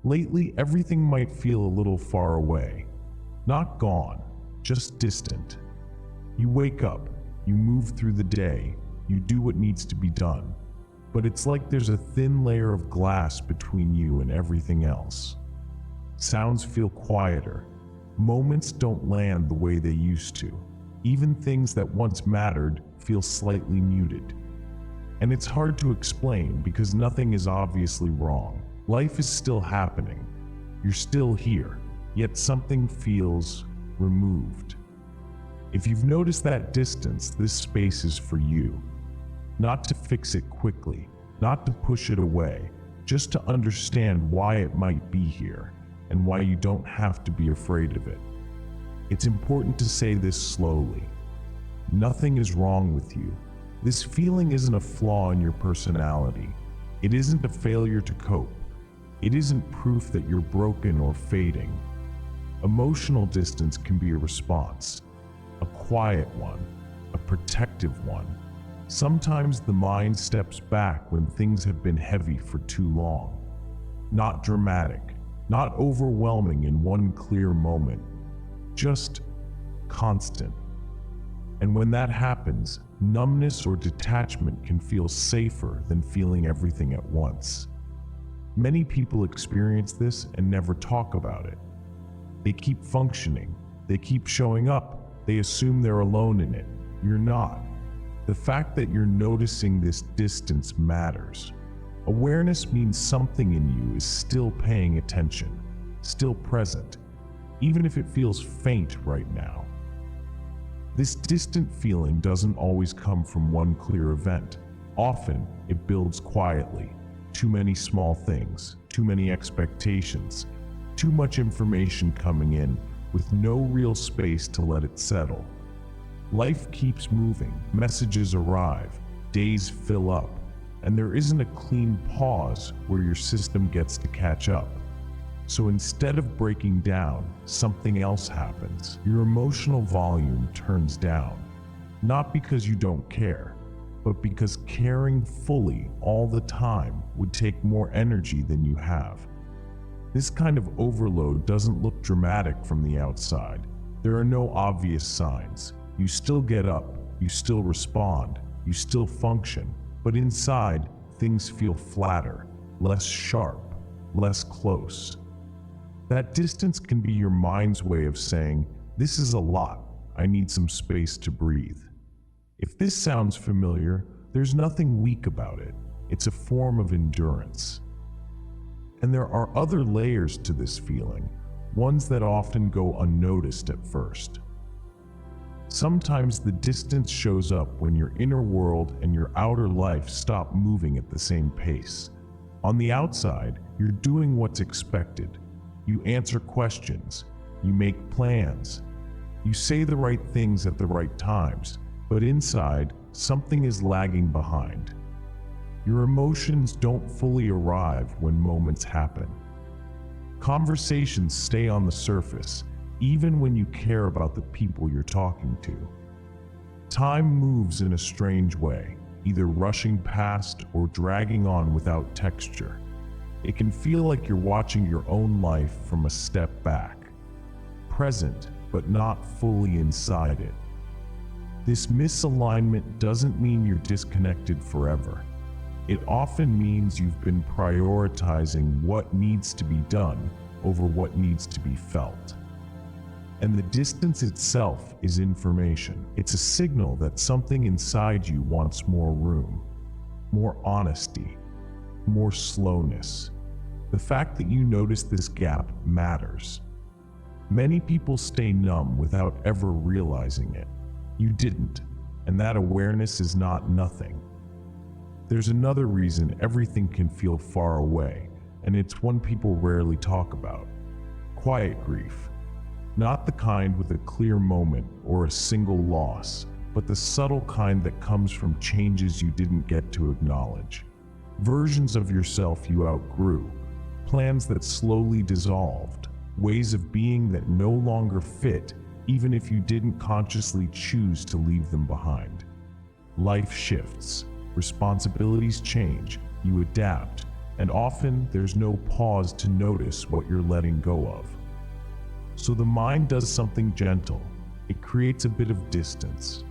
Lately, everything might feel a little far away. Not gone, just distant. You wake up, you move through the day, you do what needs to be done. But it's like there's a thin layer of glass between you and everything else. Sounds feel quieter. Moments don't land the way they used to. Even things that once mattered feel slightly muted. And it's hard to explain because nothing is obviously wrong. Life is still happening. You're still here, yet something feels removed. If you've noticed that distance, this space is for you. Not to fix it quickly, not to push it away, just to understand why it might be here and why you don't have to be afraid of it. It's important to say this slowly. Nothing is wrong with you. This feeling isn't a flaw in your personality. It isn't a failure to cope. It isn't proof that you're broken or fading. Emotional distance can be a response, a quiet one, a protective one. Sometimes the mind steps back when things have been heavy for too long. Not dramatic, not overwhelming in one clear moment, just constant. And when that happens, numbness or detachment can feel safer than feeling everything at once. Many people experience this and never talk about it. They keep functioning, they keep showing up, they assume they're alone in it. You're not. The fact that you're noticing this distance matters. Awareness means something in you is still paying attention, still present, even if it feels faint right now. This distant feeling doesn't always come from one clear event. Often, it builds quietly. Too many small things, too many expectations, too much information coming in with no real space to let it settle. Life keeps moving, messages arrive, days fill up, and there isn't a clean pause where your system gets to catch up. So instead of breaking down, something else happens. Your emotional volume turns down, not because you don't care, but because caring fully all the time would take more energy than you have. This kind of overload doesn't look dramatic from the outside. There are no obvious signs. You still get up, you still respond, you still function, but inside, things feel flatter, less sharp, less close. That distance can be your mind's way of saying, "This is a lot, I need some space to breathe." If this sounds familiar, there's nothing weak about it. It's a form of endurance. And there are other layers to this feeling, ones that often go unnoticed at first. Sometimes the distance shows up when your inner world and your outer life stop moving at the same pace. On the outside, you're doing what's expected. You answer questions, you make plans, you say the right things at the right times, but inside, something is lagging behind. Your emotions don't fully arrive when moments happen. Conversations stay on the surface, even when you care about the people you're talking to. Time moves in a strange way, either rushing past or dragging on without texture. It can feel like you're watching your own life from a step back, present but not fully inside it. This misalignment doesn't mean you're disconnected forever. It often means you've been prioritizing what needs to be done over what needs to be felt. And the distance itself is information. It's a signal that something inside you wants more room, more honesty, more slowness. The fact that you notice this gap matters. Many people stay numb without ever realizing it. You didn't, and that awareness is not nothing. There's another reason everything can feel far away, and it's one people rarely talk about. Quiet grief. Not the kind with a clear moment or a single loss, but the subtle kind that comes from changes you didn't get to acknowledge. Versions of yourself you outgrew, plans that slowly dissolved, ways of being that no longer fit, even if you didn't consciously choose to leave them behind. Life shifts, responsibilities change, you adapt, and often there's no pause to notice what you're letting go of. So the mind does something gentle. It creates a bit of distance,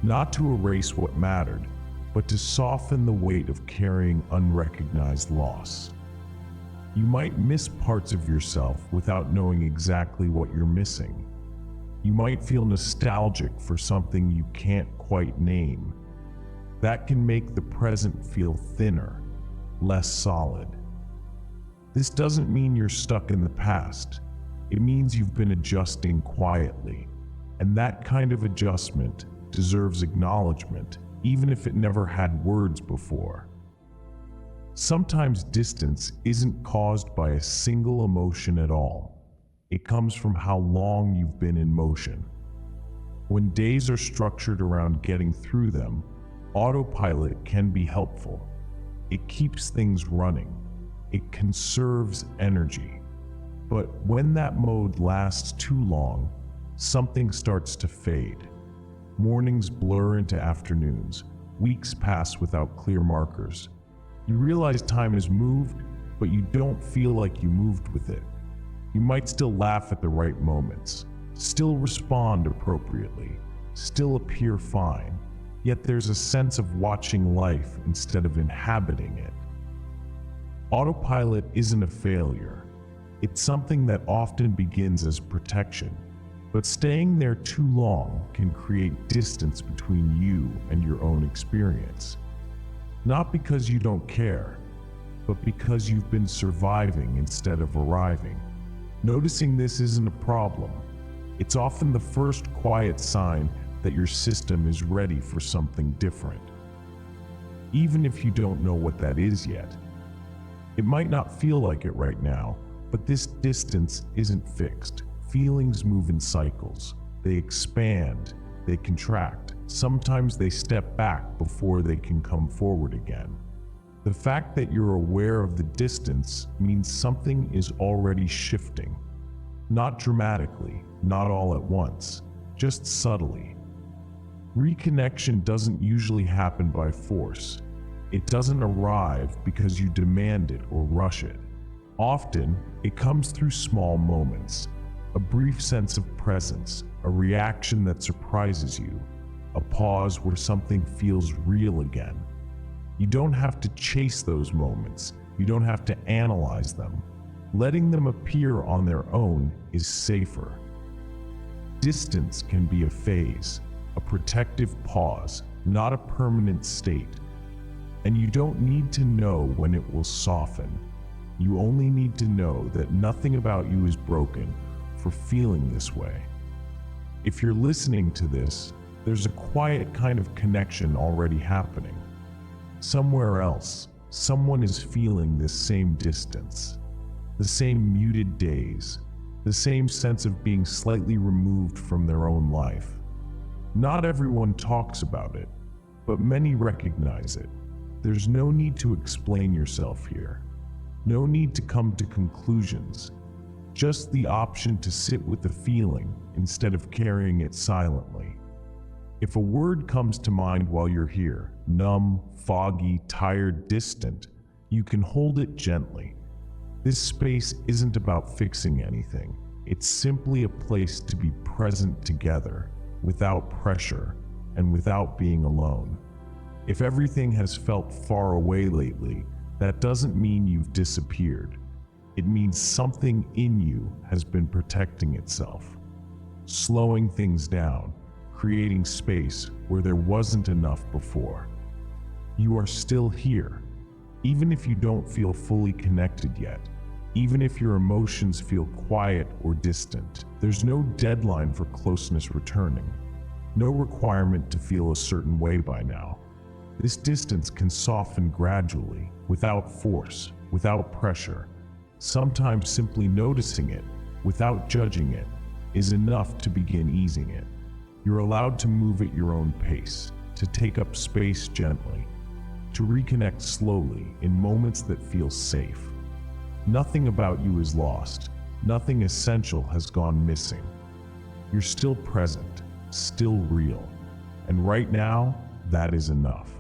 not to erase what mattered, but to soften the weight of carrying unrecognized loss. You might miss parts of yourself without knowing exactly what you're missing. You might feel nostalgic for something you can't quite name. That can make the present feel thinner, less solid. This doesn't mean you're stuck in the past. It means you've been adjusting quietly, and that kind of adjustment deserves acknowledgement, even if it never had words before. Sometimes distance isn't caused by a single emotion at all. It comes from how long you've been in motion. When days are structured around getting through them, autopilot can be helpful. It keeps things running. It conserves energy. But when that mode lasts too long, something starts to fade. Mornings blur into afternoons. Weeks pass without clear markers. You realize time has moved, but you don't feel like you moved with it. You might still laugh at the right moments, still respond appropriately, still appear fine, yet there's a sense of watching life instead of inhabiting it. Autopilot isn't a failure. It's something that often begins as protection, but staying there too long can create distance between you and your own experience. Not because you don't care, but because you've been surviving instead of arriving. Noticing this isn't a problem. It's often the first quiet sign that your system is ready for something different. Even if you don't know what that is yet. It might not feel like it right now, but this distance isn't fixed. Feelings move in cycles. They expand, they contract. Sometimes they step back before they can come forward again. The fact that you're aware of the distance means something is already shifting. Not dramatically, not all at once, just subtly. Reconnection doesn't usually happen by force. It doesn't arrive because you demand it or rush it. Often, it comes through small moments, a brief sense of presence, a reaction that surprises you, a pause where something feels real again. You don't have to chase those moments. You don't have to analyze them. Letting them appear on their own is safer. Distance can be a phase, a protective pause, not a permanent state. And you don't need to know when it will soften. You only need to know that nothing about you is broken for feeling this way. If you're listening to this, there's a quiet kind of connection already happening. Somewhere else, someone is feeling this same distance, the same muted days, the same sense of being slightly removed from their own life. Not everyone talks about it, but many recognize it. There's no need to explain yourself here. No need to come to conclusions, just the option to sit with the feeling instead of carrying it silently. If a word comes to mind while you're here, numb, foggy, tired, distant, you can hold it gently. This space isn't about fixing anything. It's simply a place to be present together, without pressure and without being alone. If everything has felt far away lately, that doesn't mean you've disappeared. It means something in you has been protecting itself, slowing things down, creating space where there wasn't enough before. You are still here, even if you don't feel fully connected yet, even if your emotions feel quiet or distant. There's no deadline for closeness returning, no requirement to feel a certain way by now. This distance can soften gradually, without force, without pressure. Sometimes simply noticing it, without judging it, is enough to begin easing it. You're allowed to move at your own pace, to take up space gently, to reconnect slowly in moments that feel safe. Nothing about you is lost. Nothing essential has gone missing. You're still present, still real, and right now, that is enough.